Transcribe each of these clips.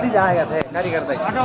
जाएगा थे कारीगर भाई ठीक है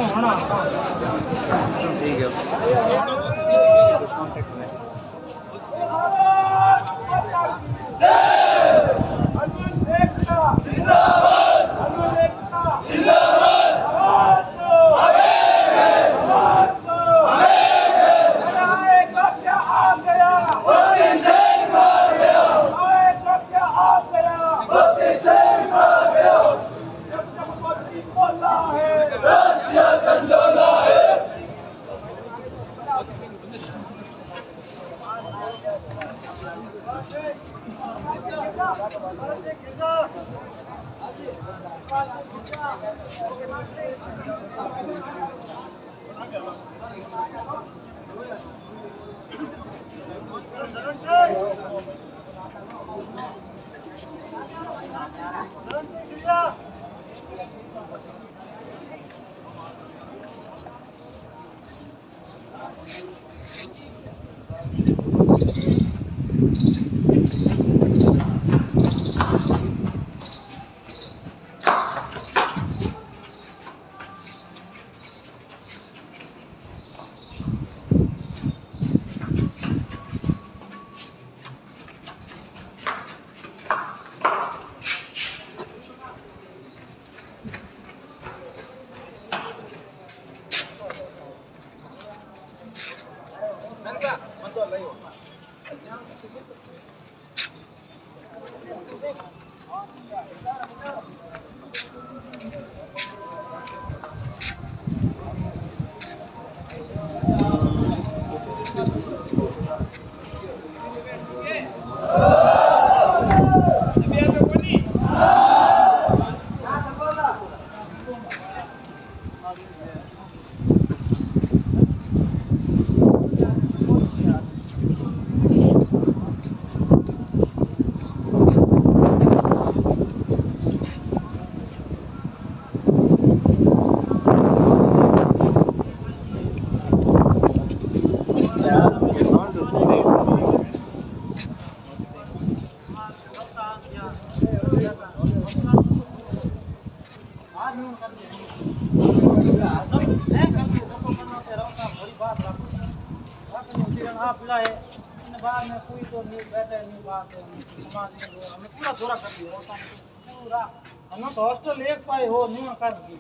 हमें तो हॉस्टल एक पाए हो नहीं कर दी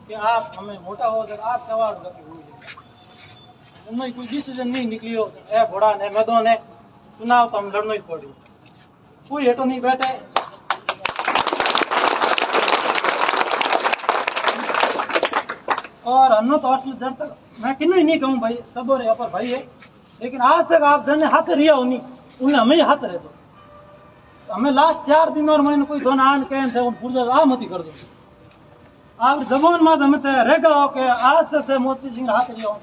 कि आप हमें मोटा हो जाए आप सवाल उनमें कोई डिसीजन नहीं निकली हो ए घोड़ा ने मैदान ने चुनाव तो हम लड़ना ही पड़ी कोई हेटो नहीं बैठे और हम तो हॉस्टल जब तक मैं किन्नू ही नहीं कहूँ भाई सब और यहाँ पर भाई है लेकिन आज तक आप जने हाथ रिया हो नहीं उन्हें हमें ही हाथ रहे दो हमें लास्ट 4 दिन और महीने कोई दोन आन कहें थे उन पूर्जा आ मती कर दो आप जबान में हमें रेगा हो के आज तक थे मोती सिंह हाथ रिया हो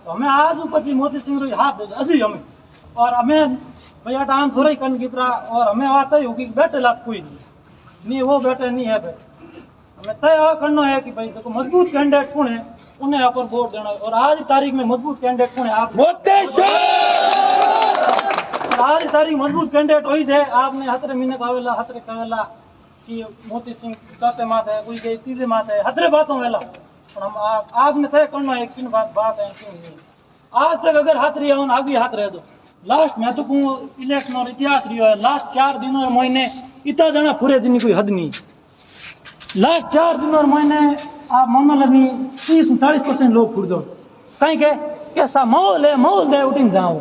तो हमें आज ऊपर मोती सिंह रो हाथ दे अजी हमें और हमें भैया डांस थोड़ा ही कन गिपरा और हमें आता ही होगी बैठे लाभ कोई नहीं वो बैठे नहीं है भाई हमें तय करना है कि भाई देखो मजबूत कैंडिडेट कौन है उन्हें यहाँ पर वोट देना है और आज की तारीख में मजबूत कैंडिडेट कौन है आप आज तारीख मजबूत कैंडिडेट वही थे आपने हतरे महीने कावेला हतरे कावेला कि मोती सिंह चौथे मात है कोई गई तीसरे मात है हतरे बातों वेला और हम आपने तय करना है किन बात है क्यों नहीं आज तक अगर हाथ रही हो आगे हाथ रह दो लास्ट मैं तो कहूँ इलेक्शन और इतिहास रही है लास्ट 4 दिन और महीने इतना जाना पूरे दिन कोई हद नहीं लास्ट 4 दिन और महीने आप मानो लगी 30-40% लोग फुट दो कहीं के कैसा माहौल है उठी जाओ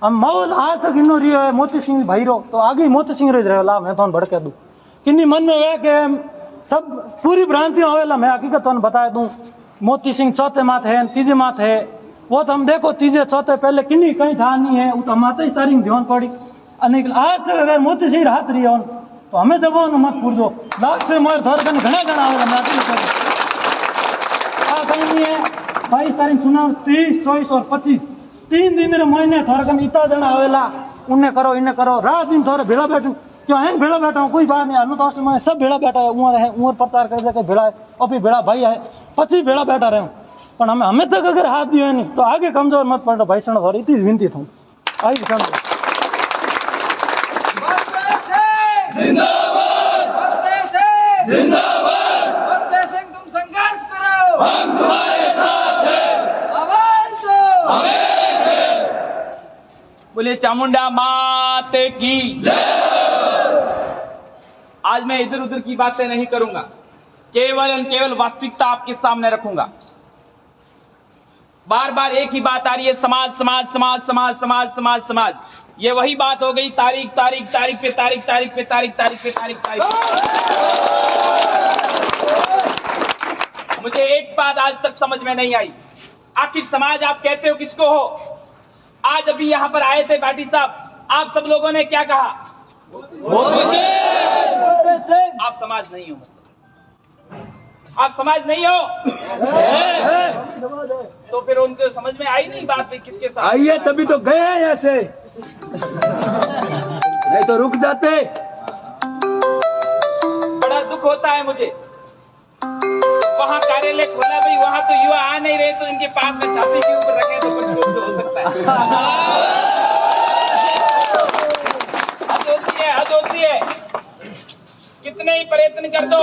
हम माहौल आज तक इनो रियो है मोती सिंह भाई रो तो आगे मोती सिंह रहो ला मैं तो भड़के दूं किन्नी मन में है कि सब पूरी भ्रांतियां होवेला मैं हकीकत तो बता दूं मोती सिंह चौथे मात है तीजे मात है वो तो हम देखो तीजे चौथे पहले किन्नी कहीं था नहीं है वो तो हम आते ही तारीख ध्यान पड़ी आज तक अगर मोती सिंह हाथ रही हो तो हमें जब मत फूट दो लास्ट में मोर थोड़ा घना घना आवेगा कहीं नहीं है 22 तारीख चुनाव 23, 24 और 25 3 दिन महीने थोड़ा इतना जना आवेला उन्हें करो इन्हें करो रात दिन थोड़े भेड़ा बैठू क्यों है भेड़ा बैठा हूँ कोई बात नहीं हमें तो मैं सब भेड़ा बैठा है उमर प्रचार कर दे भेड़ा है और फिर भेड़ा भाई है 25 भेड़ा बैठा रहे पर हमें तक अगर हाथ दिए नहीं तो आगे कमजोर मत पड़ो भाई सण थोड़ी इतनी विनती थी आई समझो बोलिए चामुंडा माते की। आज मैं इधर उधर की बातें नहीं करूंगा, केवल और केवल वास्तविकता आपके सामने रखूंगा। बार बार एक ही बात आ रही है, समाज समाज समाज समाज समाज समाज समाज। ये वही बात हो गई, तारीख तारीख तारीख पे तारीख तारीख पे तारीख तारीख पे तारीख तारीख। मुझे एक बात आज तक समझ में नहीं आई, आखिर समाज आप कहते हो किसको हो? आज अभी यहां पर आए थे भाटी साहब, आप सब लोगों ने क्या कहा? आप समाज नहीं हो, आप समाज नहीं हो, तो फिर उनको समझ में आई नहीं बात भी किसके साथ आई है, तभी तो गए हैं ऐसे, नहीं तो रुक जाते। बड़ा दुख होता है मुझे, वहां कार्यालय खोला भाई, वहां तो युवा आ नहीं रहे, तो इनके पास में छाती के ऊपर रखे तो कुछ तो हो सकता है। हद होती है, कितने ही प्रयत्न कर दो,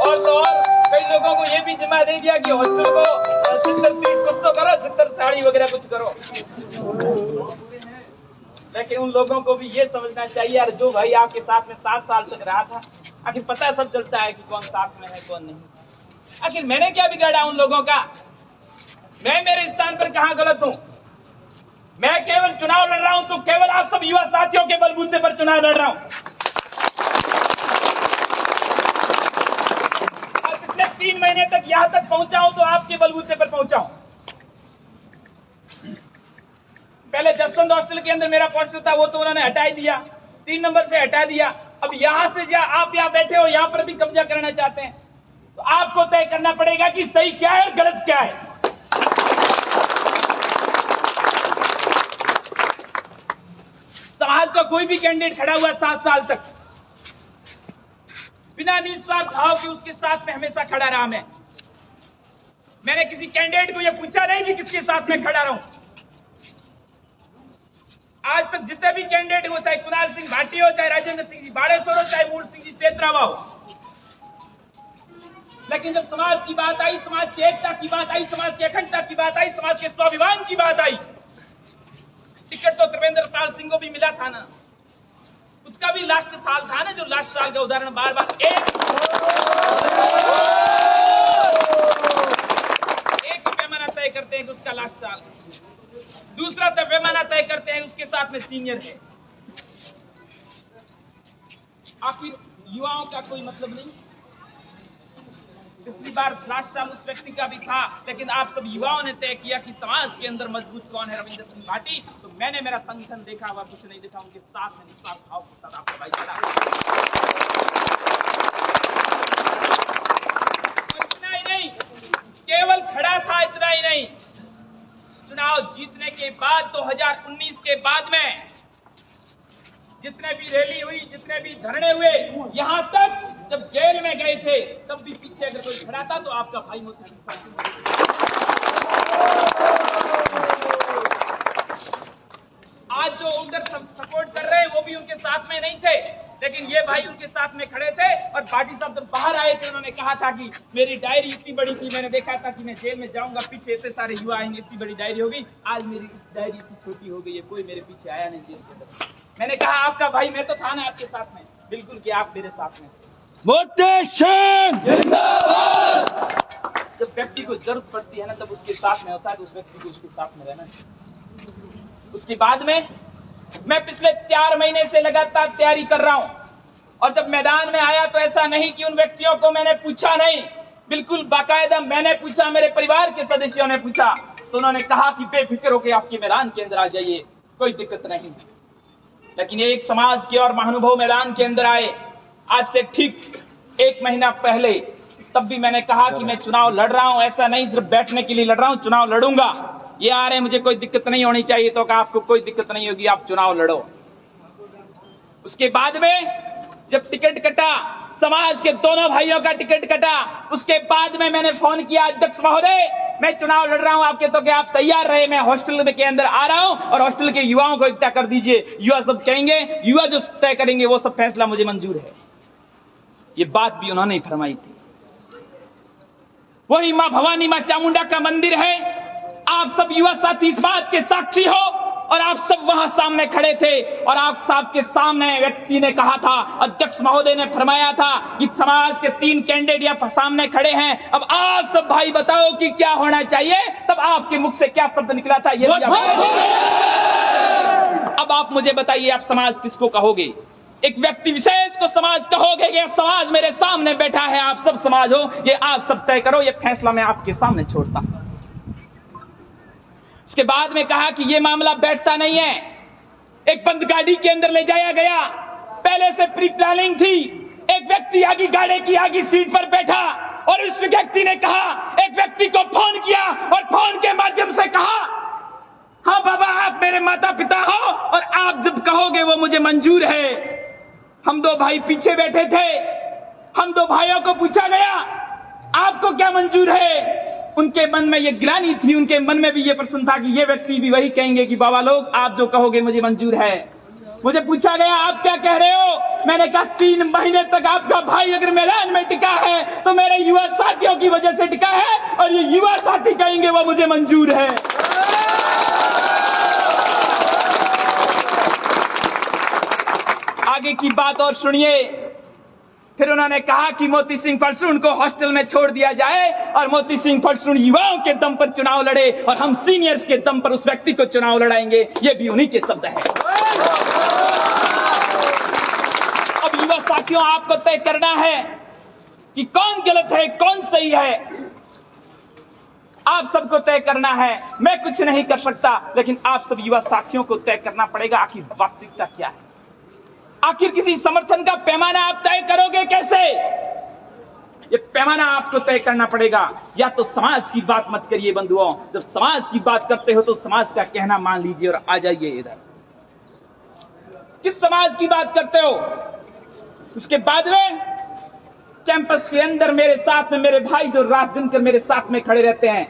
और तो और कई लोगों को ये भी जिम्मा दे दिया कि हॉस्टल को 70-30 कुछ तो करो, 70 साड़ी वगैरह कुछ करो। लेकिन उन लोगों को भी ये समझना चाहिए यार, जो भाई आपके साथ में 7 साल तक रहा था, आखिर पता सब चलता है कि कौन साथ में है कौन नहीं। आखिर मैंने क्या बिगाड़ा उन लोगों का? मैं मेरे स्थान पर कहां गलत हूं? मैं केवल चुनाव लड़ रहा हूं तो केवल आप सब युवा साथियों के बलबूते पर चुनाव लड़ रहा हूं। और पिछले 3 महीने तक यहां तक पहुंचा हूं तो आपके बलबूते पर पहुंचा हूं। पहले जसवंत हॉस्टल के अंदर मेरा पोस्टर था, वो तो उन्होंने हटा दिया, 3 नंबर से हटा दिया। अब यहां से आप यहां बैठे हो, यहां पर भी कब्जा करना चाहते हैं, तो आपको तय करना पड़ेगा कि सही क्या है और गलत क्या है। समाज का कोई भी कैंडिडेट खड़ा हुआ 7 साल तक बिना निस्वार्थ भाव के उसके साथ में हमेशा खड़ा रहा। मैंने किसी कैंडिडेट को यह पूछा नहीं कि किसके साथ में खड़ा रहूं। आज तक जितने भी कैंडिडेट हो, चाहे कुणाल सिंह भाटी हो, चाहे राजेंद्र सिंह जी बाड़ेश्वर हो, चाहे मूल सिंह जी सेतरावा हो, लेकिन जब समाज की बात आई, समाज की एकता की बात आई, समाज की अखंडता की बात आई, समाज के स्वाभिमान की बात आई, टिकट तो त्रिवेंद्र पाल सिंह को भी मिला था ना, उसका भी लास्ट साल था ना, जो लास्ट साल का उदाहरण बार बार एक पैमाना तय करते हैं कि उसका लास्ट साल, दूसरा तब पैमाना तय करते हैं उसके साथ में सीनियर है। आखिर युवाओं का कोई मतलब नहीं। पिछली बार लास्ट साल उस व्यक्ति का भी था, लेकिन आप सब युवाओं ने तय किया कि समाज के अंदर मजबूत कौन है, रविंद्र सिंह भाटी। तो मैंने मेरा संगठन देखा हुआ कुछ नहीं देखा, उनके साथ में निस्वार्थ भाव के साथ आपका भाई खड़ा। और इतना ही नहीं, केवल खड़ा था इतना ही नहीं, चुनाव जीतने के बाद 2019 के बाद में जितने भी रैली हुई, जितने भी धरने हुए, यहां तक जब जेल में गए थे तब भी पीछे अगर कोई खड़ा था तो आपका भाई मोती सिंह। आज जो उधर सपोर्ट कर रहे हैं वो भी उनके साथ में नहीं थे, लेकिन ये भाई उनके साथ में खड़े थे। और भाटी साहब जब बाहर आए थे उन्होंने कहा था कि मेरी डायरी इतनी बड़ी थी, मैंने देखा था कि मैं जेल में जाऊंगा, पीछे इतने सारे युवा आएंगे, इतनी बड़ी डायरी हो गई। आज मेरी डायरी इतनी छोटी हो गई है, कोई मेरे पीछे आया नहीं जेल के अंदर। मैंने कहा आपका भाई, मैं तो था ना आपके साथ में, बिल्कुल कि आप मेरे साथ में। मोती सिंह जिंदाबाद। जब व्यक्ति को जरूरत पड़ती है ना, तब उसके साथ में होता है, तो उस व्यक्ति को उसके साथ में रहना चाहिए। उसके बाद में मैं पिछले 4 महीने से लगातार तैयारी कर रहा हूं, और जब मैदान में आया तो ऐसा नहीं कि उन व्यक्तियों को मैंने पूछा नहीं, बिल्कुल बाकायदा मैंने पूछा, मेरे परिवार के सदस्यों ने पूछा, तो उन्होंने कहा कि बेफिक्र होकर आपके मैदान के अंदर आ जाइए, कोई दिक्कत नहीं। लेकिन एक समाज के और महानुभाव मैदान के अंदर आए आज से ठीक 1 महीना पहले, तब भी मैंने कहा कि मैं चुनाव लड़ रहा हूं, ऐसा नहीं सिर्फ बैठने के लिए लड़ रहा हूं, चुनाव लड़ूंगा। ये आ रहे मुझे कोई दिक्कत नहीं होनी चाहिए, तो कहा आपको कोई दिक्कत नहीं होगी, आप चुनाव लड़ो। उसके बाद में जब टिकट कटा, समाज के दोनों भाइयों का टिकट कटा, उसके बाद में मैंने फोन किया, अध्यक्ष महोदय मैं चुनाव लड़ रहा हूं आपके, तो क्या आप तैयार रहे? मैं हॉस्टल के अंदर आ रहा हूं और हॉस्टल के युवाओं को इकट्ठा कर दीजिए, युवा सब कहेंगे, युवा जो तय करेंगे वो सब फैसला मुझे मंजूर है। ये बात भी उन्होंने फरमाई थी। वही मां भवानी, मां चामुंडा का मंदिर है। आप सब युवा साथी इस बात के साक्षी हो, और आप सब वहां सामने खड़े थे और आप साहब के सामने व्यक्ति ने कहा था, अध्यक्ष महोदय ने फरमाया था कि समाज के 3 कैंडिडेट यहाँ सामने खड़े हैं, अब आप सब भाई बताओ कि क्या होना चाहिए। तब आपके मुख से क्या शब्द निकला था ये अब आप मुझे बताइए, आप समाज किसको कहोगे? एक व्यक्ति विशेष को समाज कहोगे कि समाज मेरे सामने बैठा है, आप सब समाज हो, ये आप सब तय करो, ये फैसला मैं आपके सामने छोड़ता हूं। उसके बाद में कहा कि ये मामला बैठता नहीं है, एक बंद गाड़ी के अंदर ले जाया गया, पहले से प्री प्लानिंग थी। एक व्यक्ति आगे गाड़ी की आगे सीट पर बैठा और उस व्यक्ति ने कहा, एक व्यक्ति को फोन किया और फोन के माध्यम से कहा, हाँ बाबा आप मेरे माता पिता हो और आप जब कहोगे वो मुझे मंजूर है। हम 2 भाई पीछे बैठे थे, हम 2 भाइयों को पूछा गया आपको क्या मंजूर है? उनके मन में ये ग्लानि थी, उनके मन में भी ये प्रश्न था कि ये व्यक्ति भी वही कहेंगे कि बाबा लोग आप जो कहोगे मुझे मंजूर है। मुझे पूछा गया आप क्या कह रहे हो? मैंने कहा 3 महीने तक आपका भाई अगर मैदान में टिका है तो मेरे युवा साथियों की वजह से टिका है और ये युवा साथी कहेंगे वो मुझे मंजूर है। आगे की बात और सुनिए। फिर उन्होंने कहा कि मोती सिंह फलसून को हॉस्टल में छोड़ दिया जाए और मोती सिंह फलसून युवाओं के दम पर चुनाव लड़े और हम सीनियर्स के दम पर उस व्यक्ति को चुनाव लड़ाएंगे। ये भी उन्हीं के शब्द हैं। अब युवा साथियों आपको तय करना है कि कौन गलत है कौन सही है, आप सबको तय करना है। मैं कुछ नहीं कर सकता, लेकिन आप सब युवा साथियों को तय करना पड़ेगा आखिर वास्तविकता क्या है। आखिर किसी समर्थन का पैमाना आप तय करोगे कैसे? ये पैमाना आपको तय करना पड़ेगा। या तो समाज की बात मत करिए बंधुओं, जब समाज की बात करते हो तो समाज का कहना मान लीजिए और आ जाइए इधर। किस समाज की बात करते हो? उसके बाद में कैंपस के अंदर मेरे साथ में मेरे भाई जो रात दिन कर मेरे साथ में खड़े रहते हैं,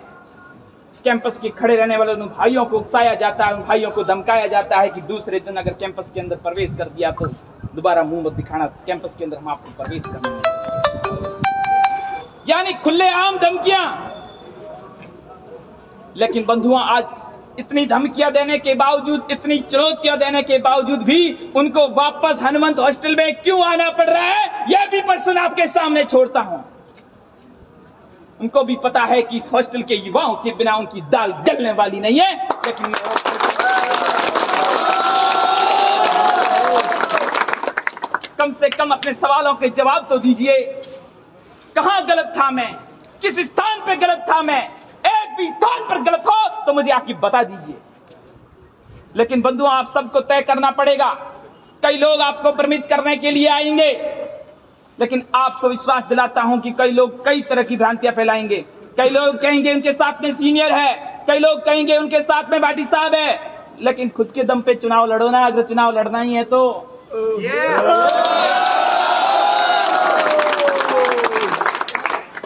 कैंपस के खड़े रहने वाले उन भाइयों को उकसाया जाता है, उन भाइयों को धमकाया जाता है कि दूसरे दिन अगर कैंपस के अंदर प्रवेश कर दिया तो दोबारा मुंह मत दिखाना, कैंपस के अंदर हम आपको प्रवेश करने देंगे। यानी खुलेआम धमकियां। लेकिन बंधुओं आज इतनी धमकियां देने के बावजूद, इतनी चुनौतियां देने के बावजूद भी उनको वापस हनुमंत हॉस्टल में क्यों आना पड़ रहा है, यह भी प्रश्न आपके सामने छोड़ता हूं। उनको भी पता है कि इस हॉस्टल के युवाओं के बिना उनकी दाल गलने वाली नहीं है, लेकिन कम से कम अपने सवालों के जवाब तो दीजिए। कहां गलत था मैं, किस स्थान पे गलत था मैं? एक भी स्थान पर गलत हो तो मुझे आके बता दीजिए। लेकिन बंधुओं आप सबको तय करना पड़ेगा। कई लोग आपको भ्रमित करने के लिए आएंगे, लेकिन आपको विश्वास दिलाता हूं कि कई लोग कई तरह की भ्रांतियां फैलाएंगे। कई लोग कहेंगे उनके साथ में सीनियर है, कई लोग कहेंगे उनके साथ में भाटी साहब है, लेकिन खुद के दम पे चुनाव लड़ो ना। अगर चुनाव लड़ना ही है तो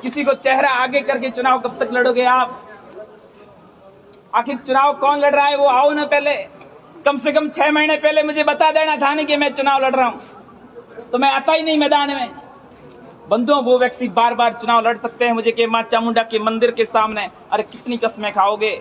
किसी को चेहरा आगे करके चुनाव कब तक लड़ोगे आप? आखिर चुनाव कौन लड़ रहा है वो आओ ना। पहले कम से कम 6 महीने पहले मुझे बता देना था नहीं कि मैं चुनाव लड़ रहा हूं, तो मैं आता ही नहीं मैदान में। बंधुओं वो व्यक्ति बार बार चुनाव लड़ सकते हैं मुझे कि मां चामुंडा के मंदिर के सामने। अरे कितनी कसमें खाओगे?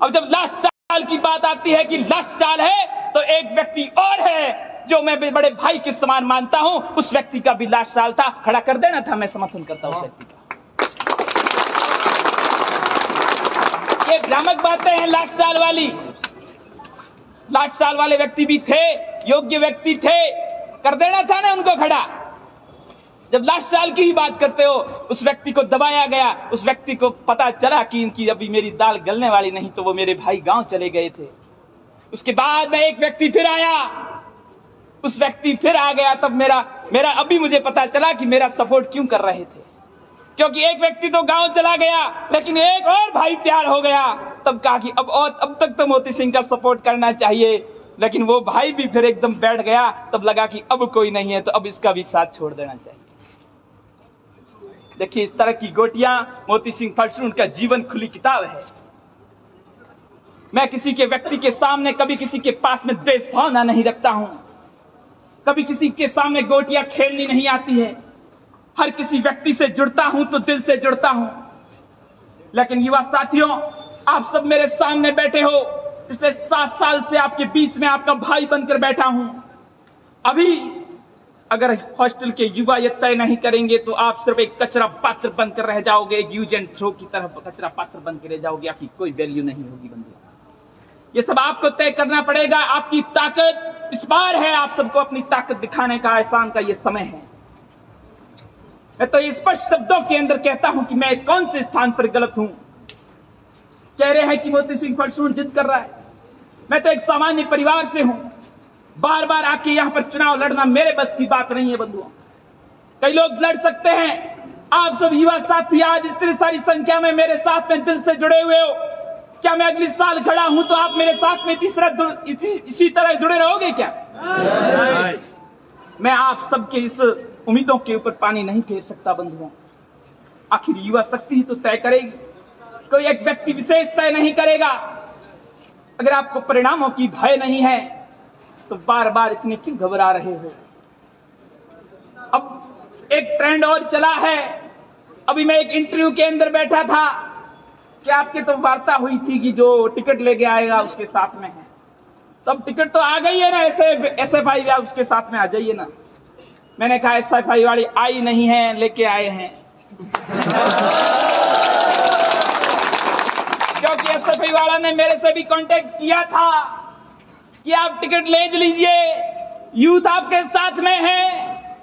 अब जब लास्ट साल की बात आती है कि लास्ट साल है, तो एक व्यक्ति और है जो मैं बड़े भाई के समान मानता हूं, उस व्यक्ति का भी लास्ट साल था। खड़ा कर देना था, मैं समर्थन करता हूं उस व्यक्ति का। ये भ्रामक बातें हैं लास्ट साल वाली। लास्ट साल वाले व्यक्ति भी थे, योग्य व्यक्ति थे, कर देना था ना उनको खड़ा। जब लास्ट साल की ही बात करते हो, उस व्यक्ति को दबाया गया, उस व्यक्ति को पता चला कि इनकी अभी मेरी दाल गलने वाली नहीं, तो वो मेरे भाई गांव चले गए थे। उसके बाद में एक व्यक्ति फिर आया, उस व्यक्ति फिर आ गया। तब मेरा अभी मुझे पता चला कि मेरा सपोर्ट क्यों कर रहे थे, क्योंकि एक व्यक्ति तो गांव चला गया, लेकिन एक और भाई तैयार हो गया। तब कहा कि अब तक तो मोती सिंह का सपोर्ट करना चाहिए, लेकिन वो भाई भी फिर एकदम बैठ गया। तब लगा कि अब कोई नहीं है, तो अब इसका भी साथ छोड़ देना चाहिए। देखिए इस तरह की गोटियां मोती सिंह फलसून का जीवन खुली किताब है। मैं किसी के व्यक्ति के सामने कभी किसी के पास में द्वेष भावना नहीं रखता हूं, कभी किसी के सामने गोटियां खेलनी नहीं आती है। हर किसी व्यक्ति से जुड़ता हूं तो दिल से जुड़ता हूं। लेकिन युवा साथियों, आप सब मेरे सामने बैठे हो, पिछले 7 साल से आपके बीच में आपका भाई बनकर बैठा हूं। अभी अगर हॉस्टल के युवा ये तय नहीं करेंगे तो आप सिर्फ एक कचरा पात्र बनकर रह जाओगे, एक यूज एंड थ्रो की तरह कचरा पात्र बनकर रह जाओगे, आपकी कोई वैल्यू नहीं होगी बंधुओं। ये सब आपको तय करना पड़ेगा। आपकी ताकत इस बार है, आप सबको अपनी ताकत दिखाने का, एहसान का ये समय है। मैं तो स्पष्ट शब्दों के अंदर कहता हूं कि मैं कौन से स्थान पर गलत हूं। कह रहे हैं कि मोती सिंह फलसून जिद कर रहा है। मैं तो एक सामान्य परिवार से हूं। बार बार आके यहां पर चुनाव लड़ना मेरे बस की बात नहीं है बंधुओं। कई लोग लड़ सकते हैं। आप सब युवा साथी आज इतनी सारी संख्या में मेरे साथ में दिल से जुड़े हुए हो। क्या मैं अगले साल खड़ा हूं तो आप मेरे साथ में इसी तरह जुड़े रहोगे क्या? मैं आप सबके इस उम्मीदों के ऊपर पानी नहीं फेर सकता बंधुओं। आखिर युवा शक्ति ही तो तय करेगी, कोई एक व्यक्ति विशेष तय नहीं करेगा। अगर आपको परिणामों की भय नहीं है तो बार बार इतने क्यों घबरा रहे हो? अब एक ट्रेंड और चला है। अभी मैं एक इंटरव्यू के अंदर बैठा था कि आपकी तो वार्ता हुई थी कि जो टिकट लेके आएगा उसके साथ में है। तब टिकट तो आ गई है ना, SFI या उसके साथ में आ जाइए ना। मैंने कहा SFI वाली आई नहीं है, लेके आए हैं। क्योंकि SFI वाला ने मेरे से भी कांटेक्ट किया था कि आप टिकट ले लीजिए, यूथ आपके साथ में है,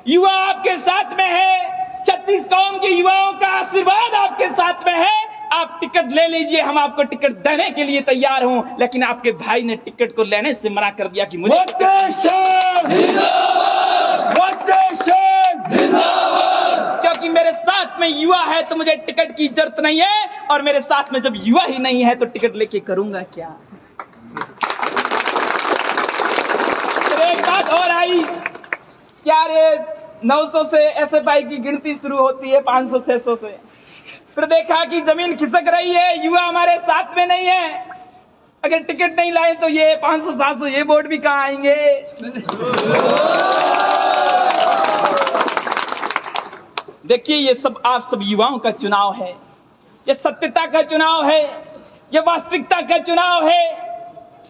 युवा आपके साथ में है, 36 कौम के युवाओं का आशीर्वाद आपके साथ में है, आप टिकट ले लीजिए, हम आपको टिकट देने के लिए तैयार हूं। लेकिन आपके भाई ने टिकट को लेने से मना कर दिया कि मुझे क्योंकि मेरे साथ में युवा है तो मुझे टिकट की जरूरत नहीं है, और मेरे साथ में जब युवा ही नहीं है तो टिकट लेके करूंगा क्या? एक बात और आई, क्या रे 900 से SFI की गिनती शुरू होती है, 500-600 से। फिर देखा कि जमीन खिसक रही है, युवा हमारे साथ में नहीं है। अगर टिकट नहीं लाए तो ये 500-700 ये वोट भी कहां आएंगे? देखिए, ये सब आप सब युवाओं का चुनाव है, ये सत्यता का चुनाव है, ये वास्तविकता का चुनाव है।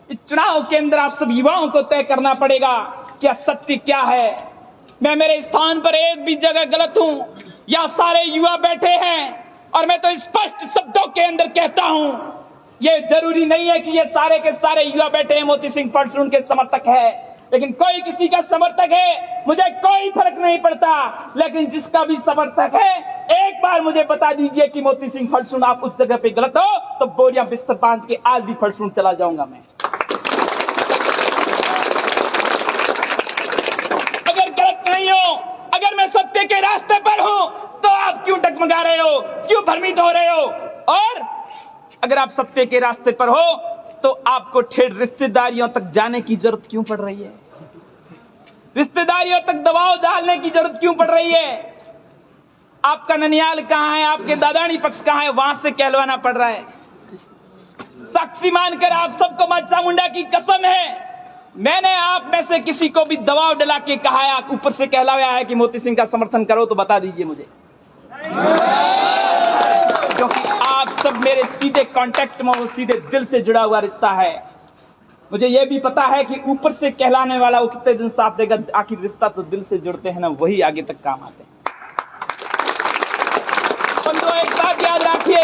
इस चुनाव के अंदर आप सब युवाओं को तय करना पड़ेगा कि सत्य क्या है। मैं मेरे स्थान पर एक भी जगह गलत हूं, या सारे युवा बैठे हैं, और मैं तो स्पष्ट शब्दों के अंदर कहता हूं, ये जरूरी नहीं है कि ये सारे के सारे युवा बैठे हैं मोती सिंह फलसून के समर्थक है। लेकिन कोई किसी का समर्थक है, मुझे कोई फर्क नहीं पड़ता। लेकिन जिसका भी समर्थक है, एक बार मुझे बता दीजिए कि मोती सिंह फलसून आप उस जगह पे गलत हो, तो बोरियां बिस्तर बांध के आज भी फलसून चला जाऊंगा मैं। अगर गलत नहीं हो, अगर मैं सत्य के रास्ते पर हूं, तो आप क्यों डगमगा रहे हो, क्यों भ्रमित हो रहे हो? और अगर आप सत्य के रास्ते पर हो तो आपको ठेठ रिश्तेदारियों तक जाने की जरूरत क्यों पड़ रही है? रिश्तेदारियों तक दबाव डालने की जरूरत क्यों पड़ रही है? आपका ननियाल कहां है, आपके दादानी पक्ष कहां है, वहां से कहलवाना पड़ रहा है। साक्षी मानकर आप सबको मां चामुंडा की कसम है, मैंने आप में से किसी को भी दबाव डला के कहा है, ऊपर से कहलाया है कि मोती सिंह का समर्थन करो, तो बता दीजिए मुझे। क्योंकि आप सब मेरे सीधे कांटेक्ट में हो, सीधे दिल से जुड़ा हुआ रिश्ता है। मुझे यह भी पता है कि ऊपर से कहलाने वाला वो कितने दिन साथ देगा, आखिर रिश्ता तो दिल से जुड़ते हैं ना, वही आगे तक काम आते हैं। बंधुओं, एक बात याद रखिए,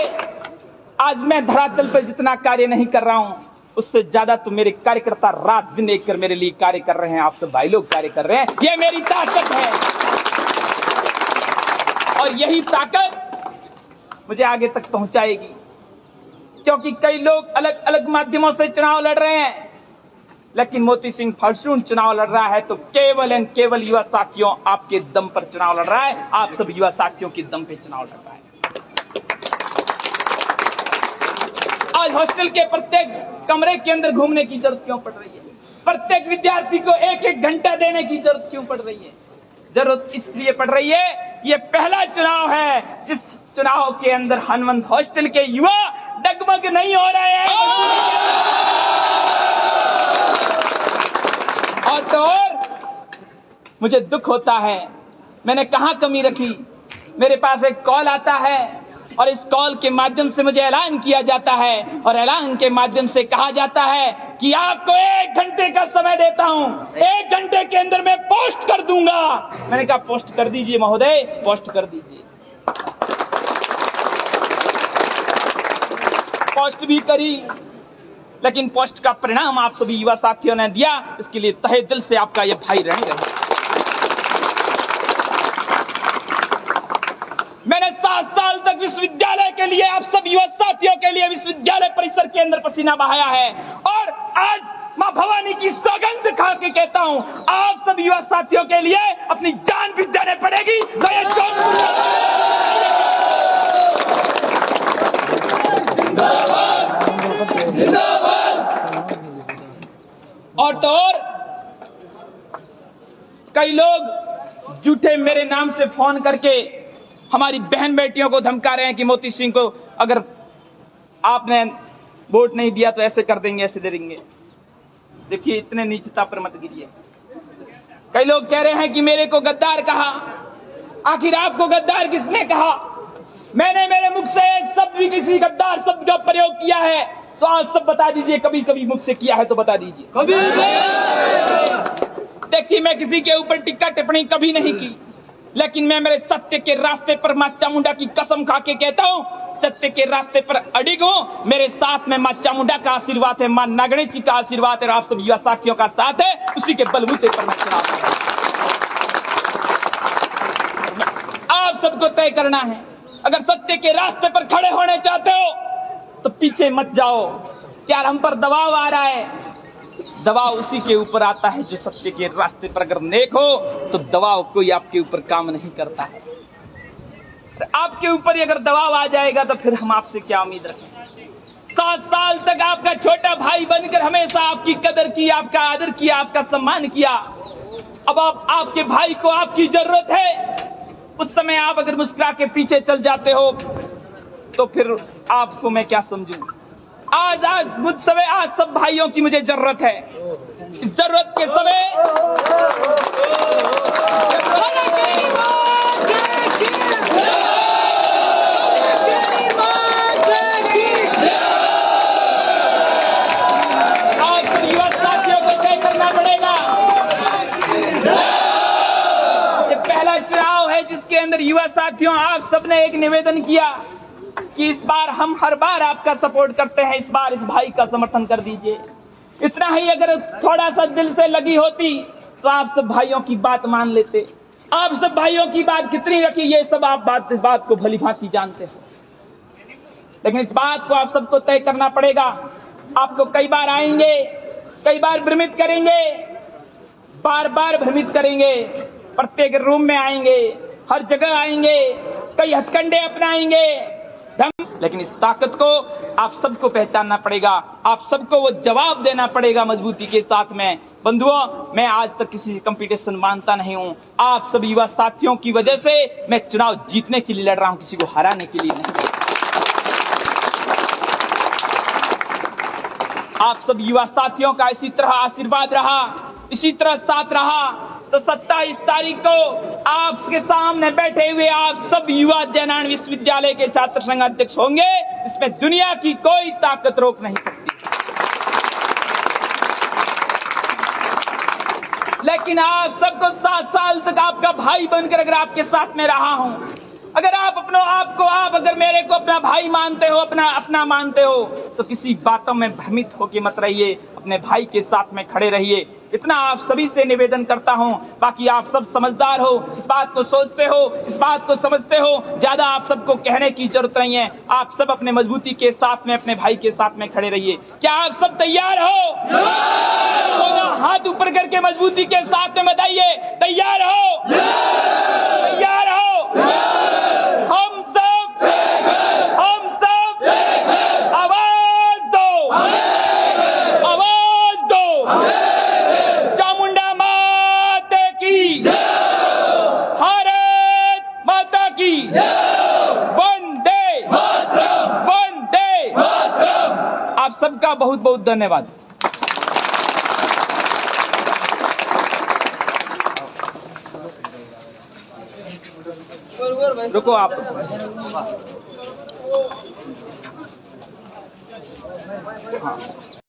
आज मैं धरातल पर जितना कार्य नहीं कर रहा हूं, उससे ज्यादा तो मेरे कार्यकर्ता रात दिन एक कर मेरे लिए कार्य कर रहे हैं। आप सब भाई लोग कार्य कर रहे हैं, ये मेरी ताकत है, और यही ताकत मुझे आगे तक पहुंचाएगी। क्योंकि कई लोग अलग अलग माध्यमों से चुनाव लड़ रहे हैं, लेकिन मोती सिंह फलसून चुनाव लड़ रहा है तो केवल एंड केवल युवा साथियों आपके दम पर चुनाव लड़ रहा है। आप सब युवा साथियों के दम पे चुनाव लड़ रहा है। आज हॉस्टल के प्रत्येक कमरे के अंदर घूमने की जरूरत क्यों पड़ रही है? प्रत्येक विद्यार्थी को 1-1 घंटा देने की जरूरत क्यों पड़ रही है? जरूरत इसलिए पड़ रही है, ये पहला चुनाव है जिस चुनाव के अंदर हनुमंत हॉस्टल के युवा डगमग नहीं हो रहे हैं। और तो और मुझे दुख होता है, मैंने कहां कमी रखी। मेरे पास एक कॉल आता है और इस कॉल के माध्यम से मुझे ऐलान किया जाता है और ऐलान के माध्यम से कहा जाता है कि आपको 1 घंटे का समय देता हूं, 1 घंटे के अंदर मैं पोस्ट कर दूंगा। मैंने कहा पोस्ट कर दीजिए महोदय, पोस्ट कर दीजिए। पोस्ट भी करी, लेकिन पोस्ट का परिणाम आप सभी युवा साथियों ने दिया, इसके लिए तहे दिल से आपका ये भाई ऋणी रहे। मैंने 7 साल तक विश्वविद्यालय के लिए, आप सब युवा साथियों के लिए विश्वविद्यालय परिसर के अंदर पसीना बहाया है और आज मां भवानी की सौगंध खा के कहता हूं, आप सब युवा साथियों के लिए अपनी जान भी देने पड़ेगी। और तो और कई लोग झूठे मेरे नाम से फोन करके हमारी बहन बेटियों को धमका रहे हैं कि मोती सिंह को अगर आपने वोट नहीं दिया तो ऐसे कर देंगे, ऐसे दे देंगे। देखिए, इतने नीचता पर मत गिरिए। कई लोग कह रहे हैं कि मेरे को गद्दार कहा। आखिर आपको गद्दार किसने कहा? मैंने मेरे मुख से एक शब्द भी किसी गद्दार शब्द का प्रयोग किया है तो आज सब बता दीजिए, कभी कभी मुख से किया है तो बता दीजिए। कभी देखिए, मैं किसी के ऊपर टिक्का टिप्पणी कभी नहीं की, लेकिन मैं मेरे सत्य के रास्ते पर मां चामुंडा की कसम खा के कहता हूं, सत्य के रास्ते पर अडिग हूं। मेरे साथ में मां चामुंडा का आशीर्वाद है, मां नागणेश जी का आशीर्वाद है, आप सब युवा साथियों का साथ है, उसी के बलबूते पर मैं चुनाव कर रहा हूं। आप सबको तय करना है, अगर सत्य के रास्ते पर खड़े होने चाहते हो तो पीछे मत जाओ। क्या हम पर दबाव आ रहा है? दबाव उसी के ऊपर आता है जो सत्य के रास्ते पर अगर नेक हो, तो दबाव कोई आपके ऊपर काम नहीं करता है। आपके ऊपर अगर दबाव आ जाएगा तो फिर हम आपसे क्या उम्मीद रखें? 7 साल तक आपका छोटा भाई बनकर हमेशा आपकी कदर की, आपका आदर किया, आपका सम्मान किया। अब आपके भाई को आपकी जरूरत है, उस समय आप अगर मुस्कुरा के पीछे चल जाते हो तो फिर आपको मैं क्या समझूं? आज सब भाइयों की मुझे जरूरत है। इस जरूरत के समय आज युवा साथियों को तय करना पड़ेगा। ये पहला चुनाव है जिसके अंदर युवा साथियों आप सबने एक निवेदन किया कि इस बार हम हर बार आपका सपोर्ट करते हैं, इस बार इस भाई का समर्थन कर दीजिए। इतना ही अगर थोड़ा सा दिल से लगी होती तो आप सब भाइयों की बात मान लेते। आप सब भाइयों की बात कितनी रखी ये सब आप बात को भली भांति जानते हो, लेकिन इस बात को आप सबको तय करना पड़ेगा। आपको कई बार आएंगे, कई बार भ्रमित करेंगे, बार बार भ्रमित करेंगे, प्रत्येक रूम में आएंगे, हर जगह आएंगे, कई हथकंडे अपनाएंगे, लेकिन इस ताकत को आप सबको पहचानना पड़ेगा, आप सबको वो जवाब देना पड़ेगा मजबूती के साथ में। बंधुओं, मैं आज तक किसी कंपटीशन मानता नहीं हूं। आप सब युवा साथियों की वजह से मैं चुनाव जीतने के लिए लड़ रहा हूं, किसी को हराने के लिए नहीं। आप सब युवा साथियों का इसी तरह आशीर्वाद रहा, इसी तरह साथ रहा तो 27 तारीख को आपके सामने बैठे हुए आप सब युवा जयनारायण विश्वविद्यालय के छात्र संघ अध्यक्ष होंगे। इसमें दुनिया की कोई ताकत रोक नहीं सकती। लेकिन आप सबको 7 साल तक आपका भाई बनकर अगर आपके साथ में रहा हूं, अगर आप अगर मेरे को अपना भाई मानते हो, अपना मानते हो, तो किसी बातों में भ्रमित होके मत रहिए, अपने भाई के साथ में खड़े रहिए। इतना आप सभी से निवेदन करता हूं। बाकी आप सब समझदार हो, इस बात को सोचते हो, इस बात को समझते हो, ज्यादा आप सबको कहने की जरूरत नहीं है। आप सब अपने मजबूती के साथ में अपने भाई के साथ में खड़े रहिए। क्या आप सब तैयार हो? हाथ ऊपर करके मजबूती के साथ में बताइए, तैयार हो? तैयार हो? हम सब आवाज दो, आवाज दो। चामुंडा माता की, भारत माता की, वंदे वंदे। आप सबका बहुत बहुत धन्यवाद। रुको आप। हाँ